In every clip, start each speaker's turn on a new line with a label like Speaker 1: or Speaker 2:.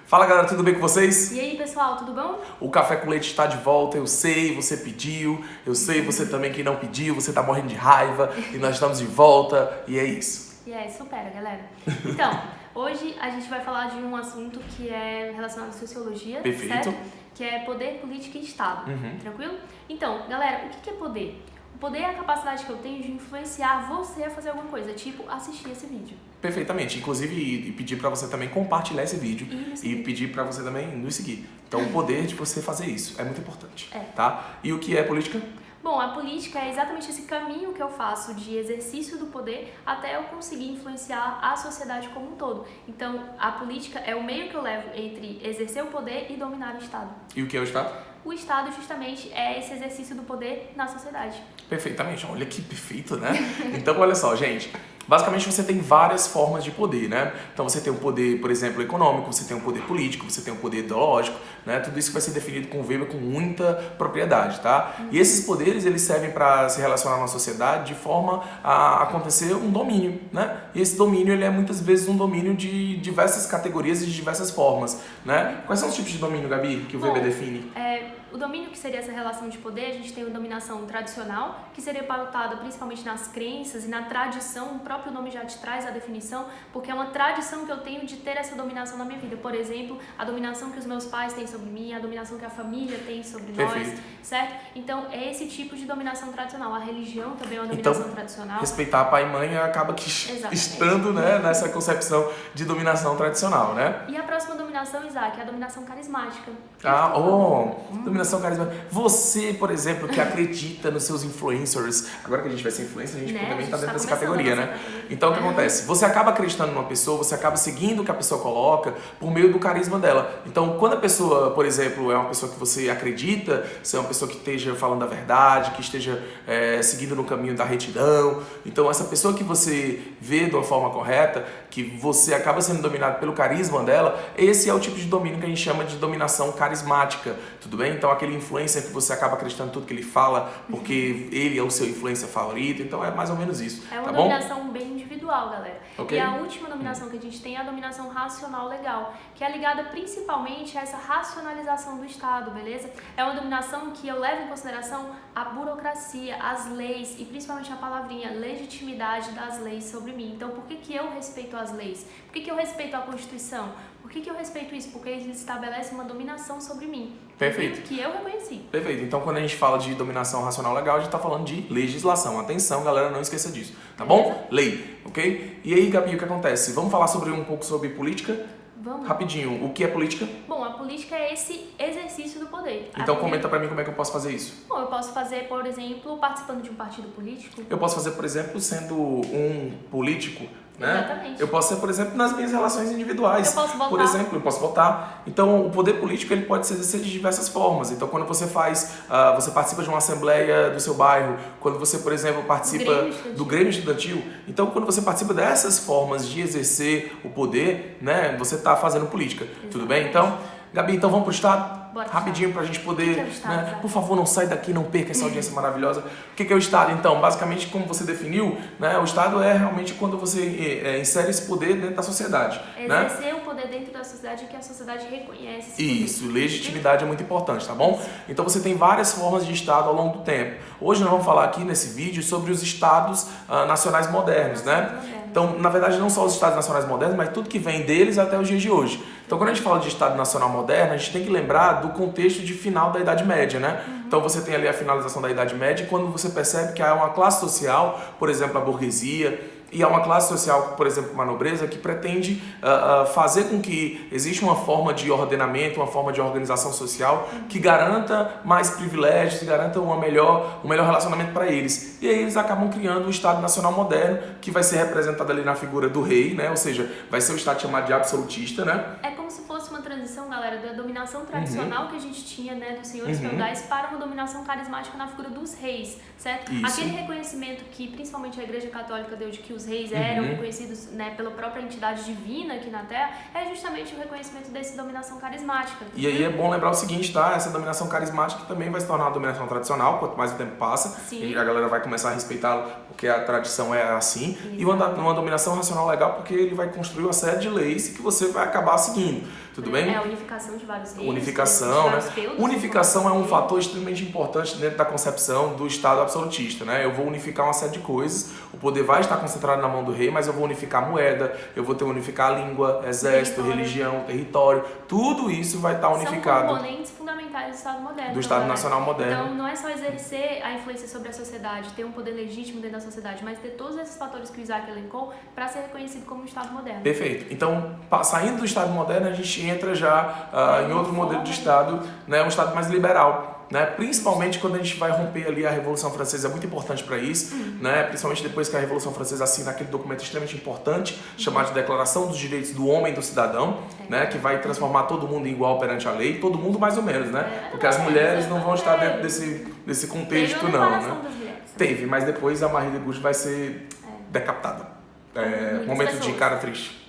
Speaker 1: Fala galera, tudo bem com vocês?
Speaker 2: E aí pessoal, tudo bom?
Speaker 1: O Café com Leite está de volta, eu sei, você pediu, eu sei, você também que não pediu, você tá morrendo de raiva e nós estamos de volta e é isso.
Speaker 2: E aí, supera galera. Então, hoje a gente vai falar de um assunto que é relacionado à sociologia,
Speaker 1: Perfeito.
Speaker 2: certo? Que é poder, política e Estado, tranquilo? Então, galera, o que é poder? O poder é a capacidade que eu tenho de influenciar você a fazer alguma coisa, tipo assistir esse vídeo.
Speaker 1: Perfeitamente, inclusive e pedir para você também compartilhar esse vídeo e pedir para você também nos seguir. Então o poder de você fazer isso é muito importante, tá? E o que é política?
Speaker 2: Bom, a política é exatamente esse caminho que eu faço de exercício do poder até eu conseguir influenciar a sociedade como um todo. Então, a política é o meio que eu levo entre exercer o poder e dominar o Estado.
Speaker 1: E o que é o Estado?
Speaker 2: O Estado, justamente, é esse exercício do poder na sociedade.
Speaker 1: Perfeitamente, olha que perfeito, né? Então, olha só, gente. Basicamente, você tem várias formas de poder, né? Então, você tem o poder, por exemplo, econômico, você tem o poder político, você tem o poder ideológico, né? Tudo isso vai ser definido com o Weber com muita propriedade, tá? E esses poderes, eles servem para se relacionar na sociedade de forma a acontecer um domínio, né? E esse domínio, ele é muitas vezes um domínio de diversas categorias e de diversas formas, né? Quais são os tipos de domínio, Gabi, que o Weber define?
Speaker 2: O domínio, que seria essa relação de poder, a gente tem a dominação tradicional, que seria pautada principalmente nas crenças e na tradição. O próprio nome já te traz a definição, porque é uma tradição que eu tenho de ter essa dominação na minha vida. Por exemplo, a dominação que os meus pais têm sobre mim, a dominação que a família tem sobre nós, certo? Então, é esse tipo de dominação tradicional. A religião também é uma dominação tradicional.
Speaker 1: Respeitar pai e mãe acaba que estando, né, nessa concepção de dominação tradicional, né?
Speaker 2: E a próxima dominação, Isaac, é a dominação carismática.
Speaker 1: Dominação carismática. Você, por exemplo, que acredita nos seus influencers, agora que a gente vai ser influencer, a gente também está dentro dessa categoria, né? Então, o que acontece? Você acaba acreditando numa pessoa, você acaba seguindo o que a pessoa coloca por meio do carisma dela. Então, quando a pessoa, por exemplo, é uma pessoa que você acredita, se é uma pessoa que esteja falando a verdade, que esteja seguindo no caminho da retidão, então essa pessoa que você vê de uma forma correta, que você acaba sendo dominado pelo carisma dela, esse é o tipo de domínio que a gente chama de dominação carismática, tudo bem? Então, aquele influencer que você acaba acreditando tudo que ele fala, porque ele é o seu influencer favorito, então é mais ou menos isso,
Speaker 2: É uma
Speaker 1: tá
Speaker 2: dominação bem individual, galera.
Speaker 1: Okay.
Speaker 2: E a última dominação que a gente tem é a dominação racional legal, que é ligada principalmente a essa racionalização do Estado, beleza? É uma dominação que eu levo em consideração a burocracia, as leis e principalmente a palavrinha legitimidade das leis sobre mim. Então, por que eu respeito as leis? Por que eu respeito a Constituição? Por que eu respeito isso? Porque eles estabelecem uma dominação sobre mim.
Speaker 1: Perfeito.
Speaker 2: Que eu reconheci.
Speaker 1: Perfeito. Então, quando a gente fala de dominação racional legal, a gente está falando de legislação. Atenção, galera, não esqueça disso. Tá bom? Lei, ok? E aí, Gabi, o que acontece? Vamos falar um pouco sobre política?
Speaker 2: Vamos.
Speaker 1: Rapidinho, o que é política?
Speaker 2: Bom, a política é esse exercício do poder.
Speaker 1: Então comenta pra mim como é que eu posso fazer isso.
Speaker 2: Bom, eu posso fazer, por exemplo, participando de um partido político.
Speaker 1: Eu posso fazer, por exemplo, sendo um político, né?
Speaker 2: Exatamente.
Speaker 1: Eu posso ser, por exemplo, nas minhas relações individuais.
Speaker 2: Eu posso votar.
Speaker 1: Por exemplo, eu posso votar. Então, o poder político ele pode ser exercido de diversas formas. Então, quando você você participa de uma assembleia do seu bairro, quando você, por exemplo, participa do Grêmio Estudantil. Então, quando você participa dessas formas de exercer o poder, né, você está fazendo política. Exatamente. Tudo bem? Então, Gabi, então vamos pro Estado?
Speaker 2: Bora,
Speaker 1: rapidinho pra gente poder,
Speaker 2: o que é o Estado,
Speaker 1: né? Por favor, não sai daqui, não perca essa audiência maravilhosa. O que é o Estado, então? Basicamente, como você definiu, né? O Estado é realmente quando você insere esse poder dentro da sociedade.
Speaker 2: Exercer o poder dentro da sociedade que a sociedade reconhece.
Speaker 1: Isso, legitimidade é muito importante, tá bom? Então você tem várias formas de Estado ao longo do tempo. Hoje nós vamos falar aqui nesse vídeo sobre os Estados nacionais modernos, né? Então, na verdade, não só os Estados nacionais modernos, mas tudo que vem deles até os dias de hoje. Então, quando a gente fala de Estado Nacional Moderno, a gente tem que lembrar do contexto de final da Idade Média, né? Então, você tem ali a finalização da Idade Média e quando você percebe que há uma classe social, por exemplo, a burguesia, e há uma classe social, por exemplo, como a nobreza, que pretende fazer com que exista uma forma de ordenamento, uma forma de organização social que garanta mais privilégios, que garanta um melhor relacionamento para eles. E aí eles acabam criando o Estado Nacional Moderno, que vai ser representado ali na figura do rei, né? Ou seja, vai ser o Estado chamado de absolutista, né?
Speaker 2: É como se fosse uma transição, galera, da dominação tradicional que a gente tinha, né, dos senhores feudais para uma dominação carismática na figura dos reis, certo?
Speaker 1: Isso.
Speaker 2: Aquele reconhecimento que principalmente a Igreja Católica deu de que os reis eram reconhecidos, né, pela própria entidade divina aqui na Terra, é justamente o reconhecimento dessa dominação carismática.
Speaker 1: E aí é bom lembrar o seguinte, tá? Essa dominação carismática também vai se tornar uma dominação tradicional, quanto mais o tempo passa, e a galera vai começar a respeitá-la porque a tradição é assim. Exato. E uma dominação racional legal porque ele vai construir uma série de leis que você vai acabar seguindo. Tudo bem?
Speaker 2: A unificação de vários reinos.
Speaker 1: Unificação, né? Unificação é um fator extremamente importante dentro da concepção do Estado absolutista, né? Eu vou unificar uma série de coisas, o poder vai estar concentrado na mão do rei, mas eu vou unificar a moeda, eu vou ter unificar a língua, exército, religião, território, tudo isso vai estar unificado.
Speaker 2: São componentes fundamentais do Estado moderno.
Speaker 1: Do Estado Nacional moderno.
Speaker 2: Então, não é só exercer a influência sobre a sociedade, ter um poder legítimo dentro da sociedade, mas ter todos esses fatores que o Isaac elencou para ser reconhecido como um Estado moderno.
Speaker 1: Perfeito. Então, saindo do Estado moderno, a gente entra já em outro modelo de Estado, né, um Estado mais liberal. Né? Principalmente quando a gente vai romper ali a Revolução Francesa, é muito importante para isso, né? Principalmente depois que a Revolução Francesa assina aquele documento extremamente importante, chamado de Declaração dos Direitos do Homem e do Cidadão, né? Que vai transformar todo mundo em igual perante a lei, todo mundo mais ou menos, né? Porque as mulheres não vão estar dentro desse contexto, não, né? Teve, mas depois a Marie de Gouges vai ser decapitada. Momento de cara triste.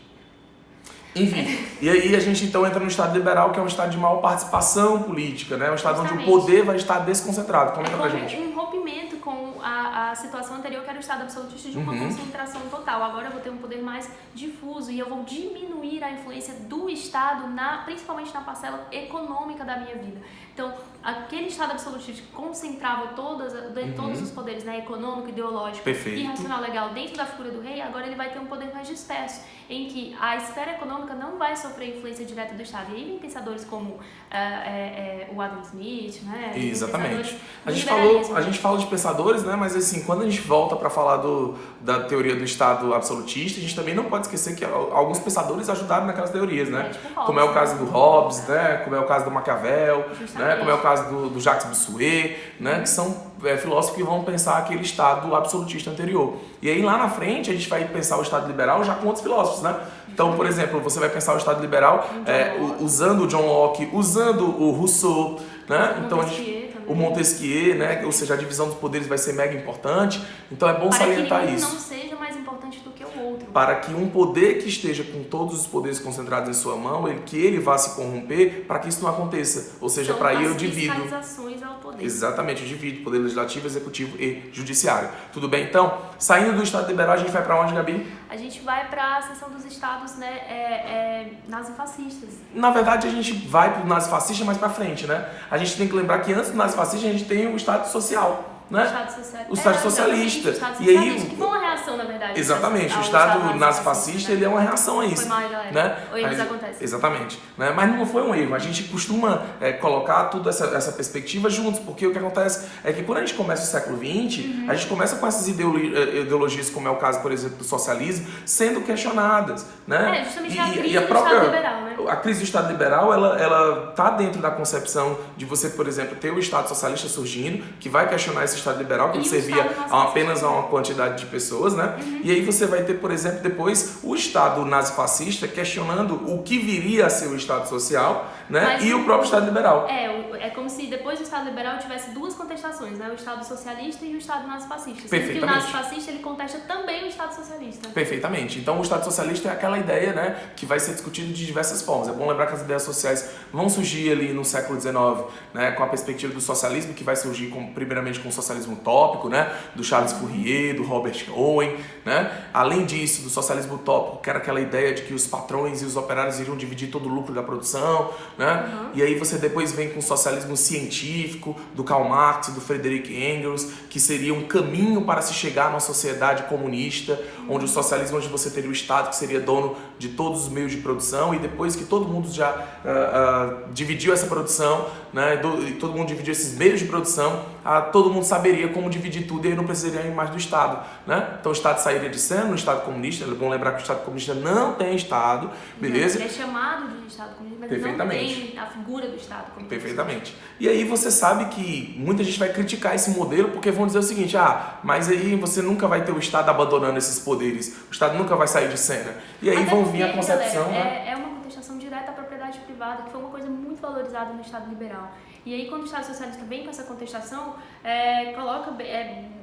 Speaker 1: Enfim, e aí a gente então entra no Estado liberal, que é um Estado de maior participação política, né? Um Estado onde o poder vai estar desconcentrado. Comenta pra gente.
Speaker 2: Um rompimento com a situação anterior, que era o Estado absolutista de uma concentração total. Agora eu vou ter um poder mais difuso e eu vou diminuir a influência do Estado, principalmente na parcela econômica da minha vida. Então, aquele Estado absolutista que concentrava todos os poderes, né, econômico, ideológico
Speaker 1: Perfeito.
Speaker 2: e racional legal dentro da figura do rei, agora ele vai ter um poder mais disperso, em que a esfera econômica não vai sofrer influência direta do Estado. E aí vem pensadores como o Adam Smith, né?
Speaker 1: Exatamente. A gente fala de pensadores, né? Mas assim, quando a gente volta para falar da teoria do Estado absolutista, a gente também não pode esquecer que alguns pensadores ajudaram naquelas teorias, né?
Speaker 2: Tipo Hobbes,
Speaker 1: como é o caso do Hobbes, né? Como é o caso do Maquiavel, né? Como é o caso do Jacques Bossuet, né? Que são filósofos que vão pensar aquele Estado absolutista anterior. E aí lá na frente a gente vai pensar o Estado liberal já com outros filósofos, né? Então, por exemplo, você vai pensar o Estado liberal usando o John Locke, usando o Rousseau, né? Então o Montesquieu, né? Ou seja, a divisão dos poderes vai ser mega importante. Então é bom salientar isso.
Speaker 2: Para que não seja mais importante do que o outro.
Speaker 1: Para que um poder que esteja com todos os poderes concentrados em sua mão, que ele vá se corromper, para que isso não aconteça. Ou seja, para aí eu divido.
Speaker 2: Fiscalizações ao poder.
Speaker 1: Exatamente, eu divido poder legislativo, executivo e judiciário. Tudo bem? Então, saindo do Estado liberal, a gente vai para onde, Gabi?
Speaker 2: A gente vai para a seção dos estados, né, nazifascistas.
Speaker 1: Na verdade, a gente vai para o nazifascista mais para frente, né? A gente tem que lembrar que antes do nazifascista a gente tem o Estado social. Né?
Speaker 2: O Estado socialista. E aí, que foi uma reação, na verdade.
Speaker 1: Exatamente. O Estado nazifascista, ele é uma reação a isso.
Speaker 2: Foi mal, galera.
Speaker 1: Né?
Speaker 2: Erros acontecem.
Speaker 1: Exatamente. Né? Mas não foi um erro. A gente costuma colocar toda essa perspectiva juntos, porque o que acontece é que quando a gente começa o século XX, a gente começa com essas ideologias, como é o caso, por exemplo, do socialismo, sendo questionadas. Né?
Speaker 2: Justamente a crise do Estado liberal, né?
Speaker 1: A crise do Estado liberal, ela está dentro da concepção de você, por exemplo, ter o Estado socialista surgindo, que vai questionar esse Estado liberal, que servia apenas a uma quantidade de pessoas, né? E aí você vai ter, por exemplo, depois o Estado nazifascista questionando o que viria a ser o Estado social, né? E o próprio Estado liberal.
Speaker 2: É como se depois do Estado liberal tivesse duas contestações, né? O Estado socialista e o Estado nazifascista.
Speaker 1: Perfeitamente.
Speaker 2: Sendo que o nazifascista, ele contesta também o Estado socialista.
Speaker 1: Perfeitamente. Então o Estado socialista é aquela ideia, né, que vai ser discutido de diversas formas. É bom lembrar que as ideias sociais vão surgir ali no século XIX, né, com a perspectiva do socialismo, que vai surgir primeiramente com o socialismo utópico, né, do Charles Fourier, do Robert Owen, né? Além disso, do socialismo utópico, que era aquela ideia de que os patrões e os operários iriam dividir todo o lucro da produção, né? E aí você depois vem com o socialismo científico, do Karl Marx e do Frederick Engels, que seria um caminho para se chegar numa sociedade comunista, onde o socialismo, onde você teria o Estado que seria dono de todos os meios de produção, e depois que todo mundo já dividiu essa produção, né, e todo mundo dividiu esses meios de produção, todo mundo saberia como dividir tudo e aí não precisaria mais do Estado, né? Então o Estado sairia de cena no Estado comunista. É bom lembrar que o Estado comunista não tem Estado, beleza?
Speaker 2: Ele é chamado de Estado comunista, mas não tem a figura do Estado comunista.
Speaker 1: Perfeitamente. E aí você sabe que muita gente vai criticar esse modelo porque vão dizer o seguinte: mas aí você nunca vai ter o Estado abandonando esses poderes, o Estado nunca vai sair de cena. E aí vão vir a concepção...
Speaker 2: Galera, é uma contestação direta à propriedade privada, que foi uma coisa muito valorizada no Estado liberal. E aí, quando o Estado socialista vem com essa contestação, coloca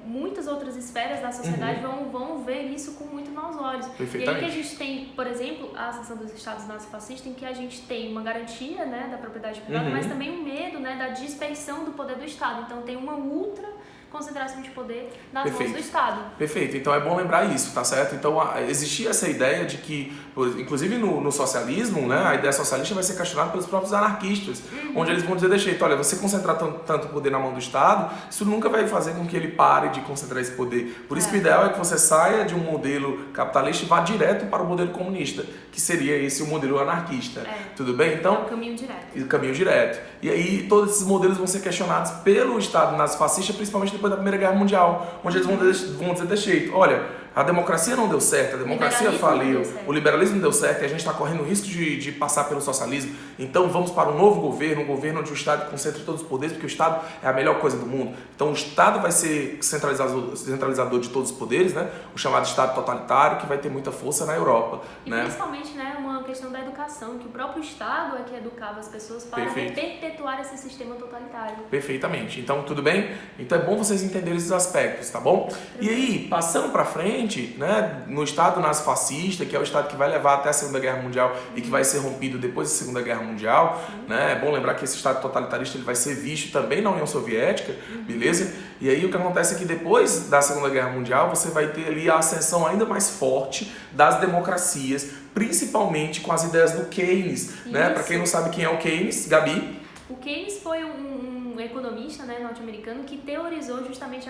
Speaker 2: muitas outras esferas da sociedade vão ver isso com muito maus olhos. E aí que a gente tem, por exemplo, a seção dos Estados nazifascistas, em que a gente tem uma garantia, né, da propriedade privada, mas também um medo, né, da dispersão do poder do Estado. Então tem uma ultra concentração de poder nas mãos do Estado.
Speaker 1: Perfeito, então é bom lembrar isso, tá certo? Então existia essa ideia de que, inclusive no socialismo, né, a ideia socialista vai ser questionada pelos próprios anarquistas, onde eles vão dizer de jeito, olha, você concentrar tanto poder na mão do Estado, isso nunca vai fazer com que ele pare de concentrar esse poder. Por isso que o ideal é que você saia de um modelo capitalista e vá direto para o modelo comunista, que seria esse o modelo anarquista. Tudo bem? Então,
Speaker 2: o caminho direto.
Speaker 1: O caminho direto. E aí todos esses modelos vão ser questionados pelo Estado nazifascista, principalmente depois da Primeira Guerra Mundial, onde eles vão dizer de jeito, olha, a democracia não deu certo, a democracia faliu, o liberalismo não deu certo e a gente está correndo o risco de passar pelo socialismo. Então vamos para um novo governo, um governo onde o Estado concentra todos os poderes, porque o Estado é a melhor coisa do mundo. Então o Estado vai ser centralizador de todos os poderes, né? O chamado Estado totalitário, que vai ter muita força na Europa.
Speaker 2: E principalmente, né, uma questão da educação, que o próprio Estado é que educava as pessoas para perpetuar esse sistema totalitário.
Speaker 1: Perfeitamente. Então, tudo bem? Então é bom vocês entenderem esses aspectos, tá bom? E aí, passando para frente, né, no Estado nazifascista, que é o Estado que vai levar até a Segunda Guerra Mundial e que vai ser rompido depois da Segunda Guerra Mundial, né? É bom lembrar que esse Estado totalitarista ele vai ser visto também na União Soviética, beleza? E aí o que acontece é que depois da Segunda Guerra Mundial você vai ter ali a ascensão ainda mais forte das democracias, principalmente com as ideias do Keynes, né? Para quem não sabe quem é o Keynes, Gabi?
Speaker 2: O Keynes foi um economista, né, norte-americano que teorizou justamente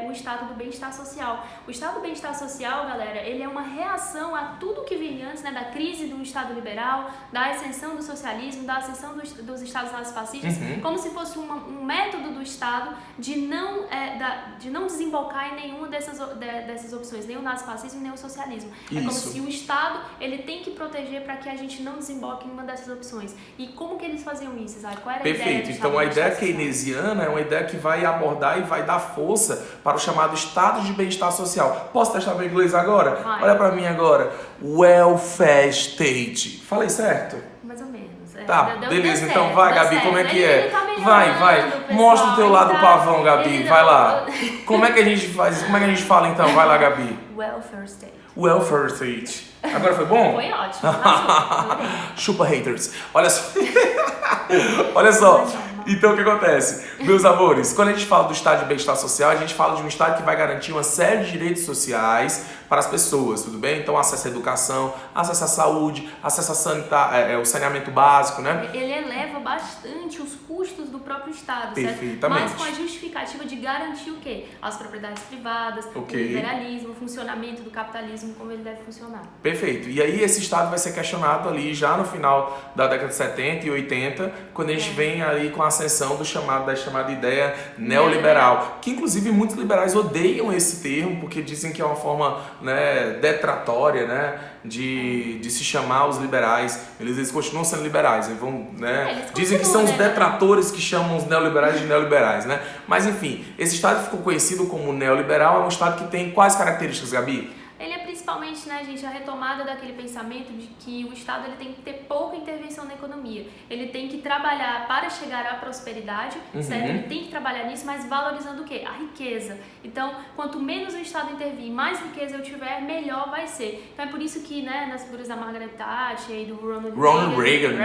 Speaker 2: o estado do bem-estar social. O estado do bem-estar social, galera, ele é uma reação a tudo que vinha antes, né, da crise do Estado liberal, da ascensão do socialismo, da ascensão dos estados nazifascistas, como se fosse um método do Estado de não desembocar em nenhuma dessas opções, nem o nazifascismo, nem o socialismo.
Speaker 1: Isso.
Speaker 2: É como se o Estado ele tem que proteger para que a gente não desemboque em uma dessas opções. E como que eles faziam isso, sabe? Qual era a ideia?
Speaker 1: Perfeito. Então a ideia keynesiana é uma ideia que vai abordar e vai dar força para o chamado estado de bem-estar social. Posso testar meu inglês agora?
Speaker 2: Vai.
Speaker 1: Olha para mim agora. Welfare state. Falei certo?
Speaker 2: Mais ou menos.
Speaker 1: Tá, beleza. Então vai, Gabi,
Speaker 2: certo.
Speaker 1: como é que
Speaker 2: Ele
Speaker 1: é?
Speaker 2: tá melhorando,
Speaker 1: Vai.
Speaker 2: pessoal.
Speaker 1: Mostra o teu lado pavão, Gabi. Vai lá.
Speaker 2: Ele
Speaker 1: Como é que a gente faz? Como é que a gente fala então? Vai lá, Gabi.
Speaker 2: Welfare state.
Speaker 1: Welfare state. Agora foi bom?
Speaker 2: Foi ótimo. Arrasou.
Speaker 1: Chupa haters. Olha só. Olha só. Então o que acontece? Meus amores, quando a gente fala do estado de bem-estar social, a gente fala de um estado que vai garantir uma série de direitos sociais para as pessoas, tudo bem? Então acesso à educação, acesso à saúde, acesso ao saneamento básico, né?
Speaker 2: Ele eleva bastante os custos do próprio Estado,
Speaker 1: Perfeitamente.
Speaker 2: certo? Mas com a justificativa de garantir o quê? As propriedades privadas, o liberalismo, o funcionamento do capitalismo, como ele deve funcionar.
Speaker 1: Perfeito. E aí esse Estado vai ser questionado ali já no final da década de 70 e 80, quando a gente vem ali com a ascensão da chamada ideia neoliberal, que inclusive muitos liberais odeiam esse termo, porque dizem que é uma forma, né, detratória, né, de se chamar os liberais. Eles continuam sendo liberais, eles vão, né, dizem que são os detratores que chamam os neoliberais de neoliberais, né? Mas enfim, esse Estado ficou conhecido como neoliberal, é um Estado que tem quais características, Gabi?
Speaker 2: Ele é principalmente, né, gente, a retomada daquele pensamento de que o Estado ele tem que ter pouca intervenção na economia. Ele tem que trabalhar para chegar à prosperidade, certo? Ele tem que trabalhar nisso, mas valorizando o quê? A riqueza. Então, quanto menos o Estado intervir, mais riqueza eu tiver, melhor vai ser. Então é por isso que, né, nas figuras da Margaret Thatcher e do Ronald Reagan.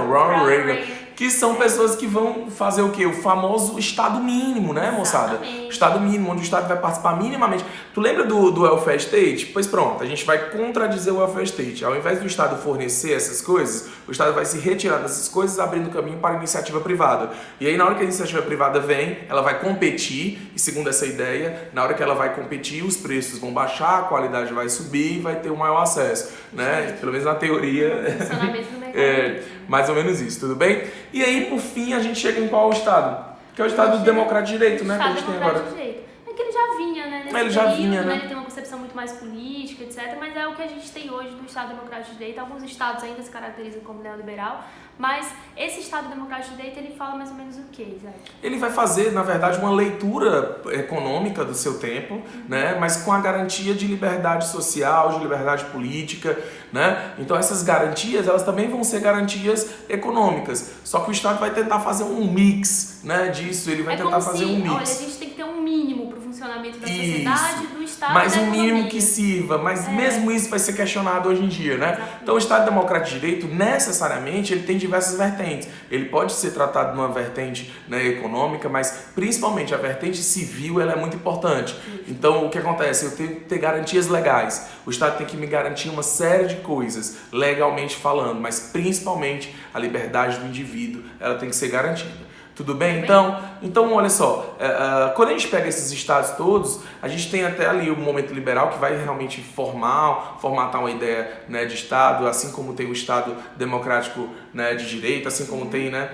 Speaker 1: Ronald Reagan. Que são pessoas que vão fazer o quê? O famoso Estado mínimo, né, moçada?
Speaker 2: Exatamente.
Speaker 1: Estado mínimo, onde o Estado vai participar minimamente. Tu lembra do welfare state? Pois pronto, a gente vai contradizer o welfare state. Ao invés do Estado fornecer essas coisas, o Estado vai se retirar dessas coisas, abrindo caminho para a iniciativa privada. E aí, na hora que a iniciativa privada vem, ela vai competir, e segundo essa ideia, na hora que ela vai competir, os preços vão baixar, a qualidade vai subir e vai ter um maior acesso, né? Pelo menos na teoria.
Speaker 2: Funcionamento do mercado.
Speaker 1: Mais ou menos isso, tudo bem? E aí, por fim, a gente chega em qual Estado? Que é o Estado do democrata de direito, né? Que a gente tem agora.
Speaker 2: É que ele já vinha, né? Nesse
Speaker 1: Ele já
Speaker 2: período,
Speaker 1: vinha, né?
Speaker 2: Ele tem uma concepção muito mais política, etc. Mas é o que a gente tem hoje do Estado Democrático de Direito. Alguns estados ainda se caracterizam como neoliberal, mas esse Estado Democrático de Direito, ele fala mais ou menos o quê, Zé?
Speaker 1: Ele vai fazer, na verdade, uma leitura econômica do seu tempo, né? Mas com a garantia de liberdade social, de liberdade política, né? Então essas garantias, elas também vão ser garantias econômicas. Só que o Estado vai tentar fazer um mix, né, disso, ele vai tentar fazer um mix.
Speaker 2: Olha, a gente tem que ter um mínimo para o funcionamento funcionamento da
Speaker 1: Isso.
Speaker 2: sociedade, do Estado
Speaker 1: Mas
Speaker 2: e da
Speaker 1: o mínimo
Speaker 2: economia.
Speaker 1: que sirva, mas mesmo isso vai ser questionado hoje em dia, né?
Speaker 2: Exatamente.
Speaker 1: Então o Estado Democrático de Direito, necessariamente, ele tem diversas vertentes. Ele pode ser tratado numa vertente, né, econômica, mas principalmente a vertente civil, ela é muito importante. Então o que acontece? Eu tenho que ter garantias legais. O Estado tem que me garantir uma série de coisas, legalmente falando, mas principalmente a liberdade do indivíduo, ela tem que ser garantida. Tudo bem? Então olha só, quando a gente pega esses estados todos, a gente tem até ali o momento liberal que vai realmente formatar uma ideia, né, de estado, assim como tem o Estado Democrático, né, de Direito, assim como tem, né,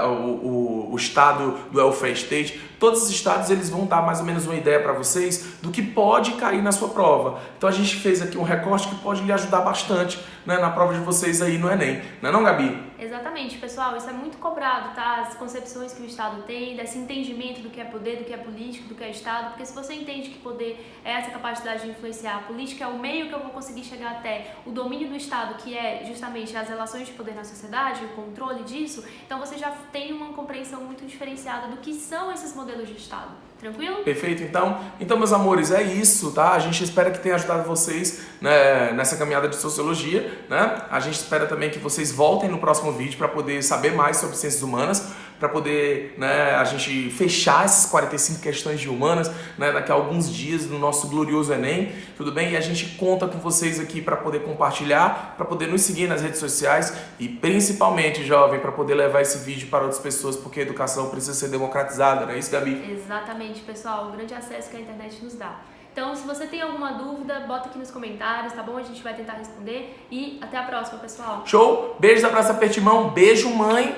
Speaker 1: o estado do welfare state. Todos os estados eles vão dar mais ou menos uma ideia para vocês do que pode cair na sua prova. Então a gente fez aqui um recorte que pode lhe ajudar bastante, né, na prova de vocês aí no Enem. Não é não, Gabi?
Speaker 2: Exatamente, pessoal, isso é muito cobrado, tá? As concepções que o Estado tem, desse entendimento do que é poder, do que é político, do que é Estado, porque se você entende que poder é essa capacidade de influenciar, a política é o meio que eu vou conseguir chegar até o domínio do Estado, que é justamente as relações de poder na sociedade, o controle disso, então você já tem uma compreensão muito diferenciada do que são esses modelos de Estado. Tranquilo?
Speaker 1: Perfeito, então, meus amores, é isso, tá? A gente espera que tenha ajudado vocês, né, nessa caminhada de sociologia, né? A gente espera também que vocês voltem no próximo vídeo para poder saber mais sobre ciências humanas, para poder, né, a gente fechar essas 45 questões de humanas, né, daqui a alguns dias no nosso glorioso Enem, tudo bem? E a gente conta com vocês aqui para poder compartilhar, para poder nos seguir nas redes sociais e principalmente, jovem, para poder levar esse vídeo para outras pessoas, porque a educação precisa ser democratizada, não é isso, Gabi?
Speaker 2: Exatamente, pessoal, o grande acesso que a internet nos dá. Então, se você tem alguma dúvida, bota aqui nos comentários, tá bom? A gente vai tentar responder e até a próxima, pessoal.
Speaker 1: Show? Beijos, abraço, aperto de mão, beijo, mãe.